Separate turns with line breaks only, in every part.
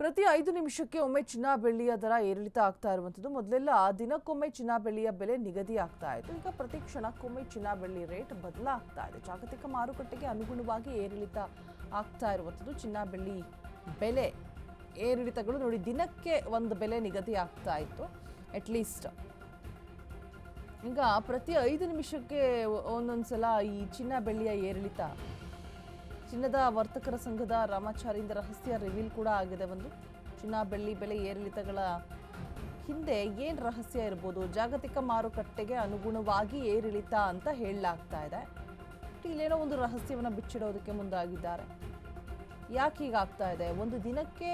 ಪ್ರತಿ 5 ನಿಮಿಷಕ್ಕೆ ಒಮ್ಮೆ ಚಿನ್ನ ಬೆಳ್ಳಿಯ ದರ ಏರಿಳಿತ ಆಗ್ತಾ ಇರುವಂತದ್ದು. ಮೊದಲೆಲ್ಲ ದಿನಕ್ಕೊಮ್ಮೆ ಚಿನ್ನ ಬೆಳ್ಳಿಯ ಬೆಲೆ ನಿಗದಿ ಆಗ್ತಾ ಇತ್ತು. ಈಗ ಪ್ರತಿ ಕ್ಷಣಕ್ಕೊಮ್ಮೆ ಚಿನ್ನ ಬೆಳ್ಳಿ ರೇಟ್ ಬದಲಾಗ್ತಾ ಇದೆ. ಜಾಗತಿಕ ಮಾರುಕಟ್ಟೆಗೆ ಅನುಗುಣವಾಗಿ ಏರಿಳಿತ ಆಗ್ತಾ ಇರುವಂತದ್ದು. ಚಿನ್ನ ಬೆಳ್ಳಿ ಬೆಲೆ ಏರಿಳಿತಗಳು ನೋಡಿ, ದಿನಕ್ಕೆ ಒಂದು ಬೆಲೆ ನಿಗದಿ ಆಗ್ತಾ ಇತ್ತು ಅಟ್ಲೀಸ್ಟ್. ಈಗ ಪ್ರತಿ 5 ನಿಮಿಷಕ್ಕೆ ಒಂದೊಂದ್ಸಲ ಈ ಚಿನ್ನ ಬೆಳ್ಳಿಯ ಏರಿಳಿತ. ಚಿನ್ನದ ವರ್ತಕರ ಸಂಘದ ರಾಮಾಚಾರಿಯಿಂದ ರಹಸ್ಯ ರಿವೀಲ್ ಕೂಡ ಆಗಿದೆ. ಒಂದು ಚಿನ್ನ ಬೆಳ್ಳಿ ಬೆಲೆ ಏರಿಳಿತಗಳ ಹಿಂದೆ ಏನು ರಹಸ್ಯ ಇರ್ಬೋದು? ಜಾಗತಿಕ ಮಾರುಕಟ್ಟೆಗೆ ಅನುಗುಣವಾಗಿ ಏರಿಳಿತ ಅಂತ ಹೇಳಲಾಗ್ತಾ ಇದೆ. ಇಲ್ಲೇನೋ ಒಂದು ರಹಸ್ಯವನ್ನು ಬಿಚ್ಚಿಡೋದಕ್ಕೆ ಮುಂದಾಗಿದ್ದಾರೆ. ಯಾಕೆ ಹೀಗಾಗ್ತಾ ಇದೆ? ಒಂದು ದಿನಕ್ಕೆ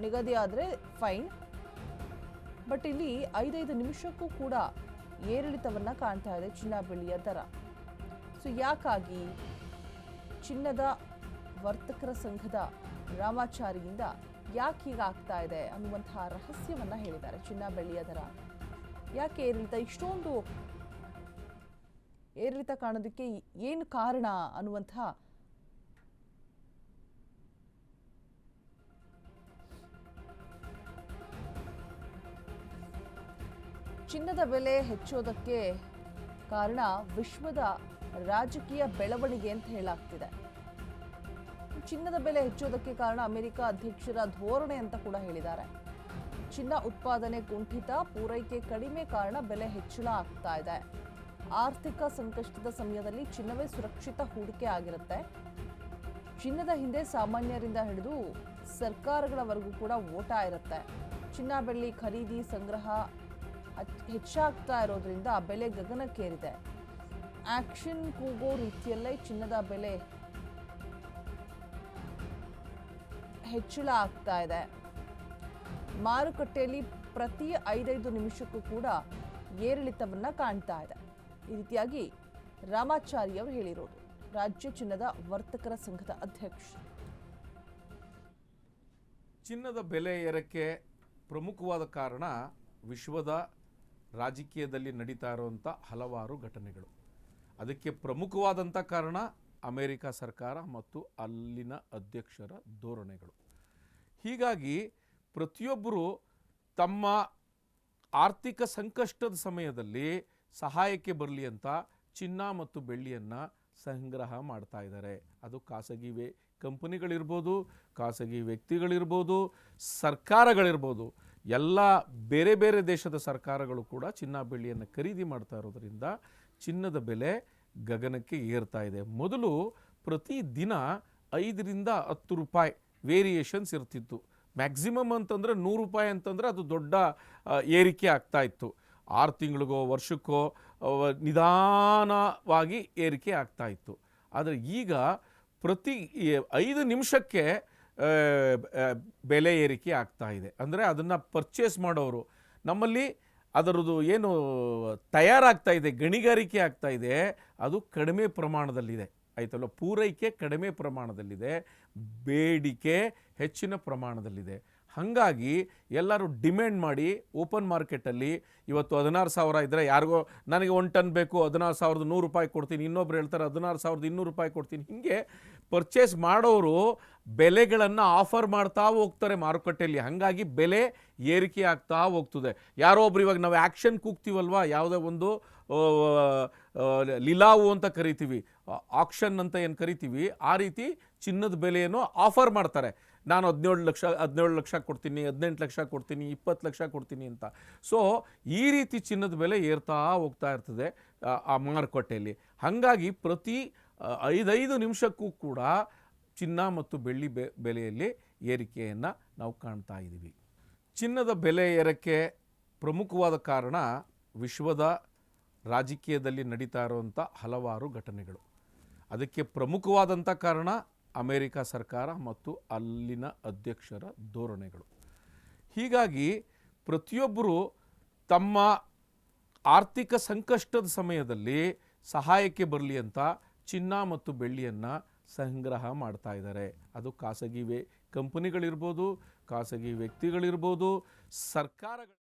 ನಿಗದಿ ಆದರೆ ಫೈನ್, ಬಟ್ ಇಲ್ಲಿ 5 ನಿಮಿಷಕ್ಕೂ ಕೂಡ ಏರಿಳಿತವನ್ನು ಕಾಣ್ತಾ ಇದೆ ಚಿನ್ನ ಬೆಳ್ಳಿಯ ದರ. ಸೊ ಯಾಕಾಗಿ? ಚಿನ್ನದ ವರ್ತಕರ ಸಂಘದ ರಾಮಾಚಾರಿಯಿಂದ ಯಾಕೆ ಹೀಗಾಗ್ತಾ ಇದೆ ಅನ್ನುವಂತಹ ರಹಸ್ಯವನ್ನ ಹೇಳಿದ್ದಾರೆ. ಚಿನ್ನ ಬೆಳ್ಳಿಯ ದರ ಯಾಕೆ ಏರಿಳಿತ, ಇಷ್ಟೊಂದು ಏರಿಳಿತ ಕಾಣೋದಕ್ಕೆ ಏನು ಕಾರಣ ಅನ್ನುವಂತಹ ಚಿನ್ನದ ಬೆಲೆ ಹೆಚ್ಚೋದಕ್ಕೆ ಕಾರಣ ವಿಶ್ವದ ರಾಜಕೀಯ ಬೆಳವಣಿಗೆ ಅಂತ ಹೇಳಲಾಗ್ತಿದೆ. ಚಿನ್ನದ ಬೆಲೆ ಹೆಚ್ಚೋದಕ್ಕೆ ಕಾರಣ ಅಮೆರಿಕ ಅಧ್ಯಕ್ಷರ ಧೋರಣೆ ಅಂತ ಕೂಡ ಹೇಳಿದ್ದಾರೆ. ಚಿನ್ನ ಉತ್ಪಾದನೆ ಕುಂಠಿತ, ಪೂರೈಕೆ ಕಡಿಮೆ ಕಾರಣ ಬೆಲೆ ಹೆಚ್ಚಳ ಆಗ್ತಾ ಇದೆ. ಆರ್ಥಿಕ ಸಂಕಷ್ಟದ ಸಮಯದಲ್ಲಿ ಚಿನ್ನವೇ ಸುರಕ್ಷಿತ ಹೂಡಿಕೆ ಆಗಿರುತ್ತೆ. ಚಿನ್ನದ ಹಿಂದೆ ಸಾಮಾನ್ಯರಿಂದ ಹಿಡಿದು ಸರ್ಕಾರಗಳವರೆಗೂ ಕೂಡ ಓಟ ಇರುತ್ತೆ. ಚಿನ್ನ ಬೆಳ್ಳಿ ಖರೀದಿ ಸಂಗ್ರಹ ಹೆಚ್ಚಾಗ್ತಾ ಇರೋದ್ರಿಂದ ಬೆಲೆ ಗಗನಕ್ಕೇರಿದೆ. ಆಕ್ಷನ್ ಕೂಗೋ ರೀತಿಯಲ್ಲೇ ಚಿನ್ನದ ಬೆಲೆ ಹೆಚ್ಚಳ ಆಗ್ತಾ ಇದೆ. ಮಾರುಕಟ್ಟೆಯಲ್ಲಿ ಪ್ರತಿ 5 ನಿಮಿಷಕ್ಕೂ ಕೂಡ ಏರಿಳಿತವನ್ನ ಕಾಣ್ತಾ ಇದೆ. ಈ ರೀತಿಯಾಗಿ ರಾಮಾಚಾರಿ ಅವರು ಹೇಳಿರೋದು, ರಾಜ್ಯ ಚಿನ್ನದ ವರ್ತಕರ ಸಂಘದ ಅಧ್ಯಕ್ಷ.
ಚಿನ್ನದ ಬೆಲೆ ಏರಕ್ಕೆ ಪ್ರಮುಖವಾದ ಕಾರಣ ವಿಶ್ವದ ರಾಜಕೀಯದಲ್ಲಿ ನಡೀತಾ ಇರುವಂಥ ಹಲವಾರು ಘಟನೆಗಳು. ಅದಕ್ಕೆ ಪ್ರಮುಖವಾದಂಥ ಕಾರಣ ಅಮೆರಿಕ ಸರ್ಕಾರ ಮತ್ತು ಅಲ್ಲಿನ ಅಧ್ಯಕ್ಷರ ಧೋರಣೆಗಳು. ಹೀಗಾಗಿ ಪ್ರತಿಯೊಬ್ಬರು ತಮ್ಮ ಆರ್ಥಿಕ ಸಂಕಷ್ಟದ ಸಮಯದಲ್ಲಿ ಸಹಾಯಕ್ಕೆ ಬರಲಿ ಅಂತ ಚಿನ್ನ ಮತ್ತು ಬೆಳ್ಳಿಯನ್ನು ಸಂಗ್ರಹ ಮಾಡ್ತಾ ಇದ್ದಾರೆ. ಅದು ಖಾಸಗಿ ಕಂಪನಿಗಳಿರ್ಬೋದು, ಖಾಸಗಿ ವ್ಯಕ್ತಿಗಳಿರ್ಬೋದು, ಸರ್ಕಾರಗಳಿರ್ಬೋದು. ಎಲ್ಲ ಬೇರೆ ಬೇರೆ ದೇಶದ ಸರ್ಕಾರಗಳು ಕೂಡ ಚಿನ್ನ ಬೆಳ್ಳಿಯನ್ನು ಖರೀದಿ ಮಾಡ್ತಾ ಇರೋದ್ರಿಂದ ಚಿನ್ನದ ಬೆಲೆ ಗಗನಕ್ಕೆ ಏರ್ತಾ ಇದೆ. ಮೊದಲು ಪ್ರತಿ ದಿನ 5ರಿಂದ 10 ರೂಪಾಯಿ ವೇರಿಯೇಷನ್ಸ್ ಇರ್ತಿತ್ತು. ಮ್ಯಾಕ್ಸಿಮಮ್ ಅಂತಂದರೆ 100 ರೂಪಾಯಿ ಅಂತಂದರೆ ಅದು ದೊಡ್ಡ ಏರಿಕೆ ಆಗ್ತಾ ಇತ್ತು. 6 ತಿಂಗಳಿಗೋ ವರ್ಷಕ್ಕೋ ನಿಧಾನವಾಗಿ ಏರಿಕೆ ಆಗ್ತಾ ಇತ್ತು. ಆದರೆ ಈಗ ಪ್ರತಿ 5 ನಿಮಿಷಕ್ಕೆ ಬೆಲೆ ಏರಿಕೆ ಆಗ್ತಾ ಇದೆ. ಅಂದರೆ ಅದನ್ನು ಪರ್ಚೇಸ್ ಮಾಡೋರು, ನಮ್ಮಲ್ಲಿ ಅದರದ್ದು ಏನು ತಯಾರಾಗ್ತಾ ಇದೆ, ಗಣಿಗಾರಿಕೆ ಆಗ್ತಾ ಇದೆ, ಅದು ಕಡಿಮೆ ಪ್ರಮಾಣದಲ್ಲಿದೆ. ಆಯ್ತಲ್ಲ, ಪೂರೈಕೆ ಕಡಿಮೆ ಪ್ರಮಾಣದಲ್ಲಿದೆ, ಬೇಡಿಕೆ ಹೆಚ್ಚಿನ ಪ್ರಮಾಣದಲ್ಲಿದೆ. ಹಾಗಾಗಿ ಎಲ್ಲರೂ ಡಿಮ್ಯಾಂಡ್ ಮಾಡಿ ಓಪನ್ ಮಾರ್ಕೆಟಲ್ಲಿ ಇವತ್ತು 16,000 ಇದ್ದರೆ ಯಾರಿಗೋ ನನಗೆ 1 ಟನ್ ಬೇಕು, 16,100 ರೂಪಾಯಿ ಕೊಡ್ತೀನಿ, ಇನ್ನೊಬ್ರು ಹೇಳ್ತಾರೆ 16,200 ರೂಪಾಯಿ ಕೊಡ್ತೀನಿ. ಹೀಗೆ ಪರ್ಚೇಸ್ ಮಾಡೋರು ಬೆಲೆಗಳನ್ನು ಆಫರ್ ಮಾಡ್ತಾ ಹೋಗ್ತಾರೆ ಮಾರುಕಟ್ಟೆಯಲ್ಲಿ. ಹಾಗಾಗಿ ಬೆಲೆ ಏರಿಕೆ ಆಗ್ತಾ ಹೋಗ್ತದೆ. ಯಾರೋ ಒಬ್ರು, ಇವಾಗ ನಾವು ಆ್ಯಕ್ಷನ್ ಕೂಗ್ತೀವಲ್ವ, ಯಾವುದೇ ಒಂದು ಲಿಲಾವು ಅಂತ ಕರಿತೀವಿ, ಆಕ್ಷನ್ ಅಂತ ಏನು ಕರಿತೀವಿ, ಆ ರೀತಿ ಚಿನ್ನದ ಬೆಲೆಯನ್ನು ಆಫರ್ ಮಾಡ್ತಾರೆ. ನಾನು 17 ಲಕ್ಷ ಕೊಡ್ತೀನಿ, 18 ಲಕ್ಷ ಕೊಡ್ತೀನಿ, 20 ಲಕ್ಷ ಕೊಡ್ತೀನಿ ಅಂತ. ಸೊ ಈ ರೀತಿ ಚಿನ್ನದ ಬೆಲೆ ಏರ್ತಾ ಹೋಗ್ತಾ ಇರ್ತದೆ ಆ ಮಾರುಕಟ್ಟೆಯಲ್ಲಿ. ಹಾಗಾಗಿ ಪ್ರತಿ 5 ನಿಮಿಷಕ್ಕೂ ಕೂಡ ಚಿನ್ನ ಮತ್ತು ಬೆಳ್ಳಿ ಬೆಲೆಯಲ್ಲಿ ಏರಿಕೆಯನ್ನು ನಾವು ಕಾಣ್ತಾ ಇದ್ದೀವಿ. ಚಿನ್ನದ ಬೆಲೆ ಏರಕ್ಕೆ ಪ್ರಮುಖವಾದ ಕಾರಣ ವಿಶ್ವದ ರಾಜಕೀಯದಲ್ಲಿ ನಡೀತಾ ಇರುವಂಥ ಹಲವಾರು ಘಟನೆಗಳು. ಅದಕ್ಕೆ ಪ್ರಮುಖವಾದಂಥ ಕಾರಣ ಅಮೆರಿಕ ಸರ್ಕಾರ ಮತ್ತು ಅಲ್ಲಿನ ಅಧ್ಯಕ್ಷರ ಧೋರಣೆಗಳು. ಹೀಗಾಗಿ ಪ್ರತಿಯೊಬ್ಬರು ತಮ್ಮ ಆರ್ಥಿಕ ಸಂಕಷ್ಟದ ಸಮಯದಲ್ಲಿ ಸಹಾಯಕ್ಕೆ ಬರಲಿ ಅಂತ ಚಿನ್ನ ಮತ್ತು ಬೆಳ್ಳಿಯನ್ನು ಸಂಗ್ರಹ ಮಾಡ್ತಾ ಇದ್ದಾರೆ. ಅದು ಖಾಸಗಿ ಕಂಪನಿಗಳಿರ್ಬೋದು, ಖಾಸಗಿ ವ್ಯಕ್ತಿಗಳಿರ್ಬೋದು, ಸರ್ಕಾರಗಳು.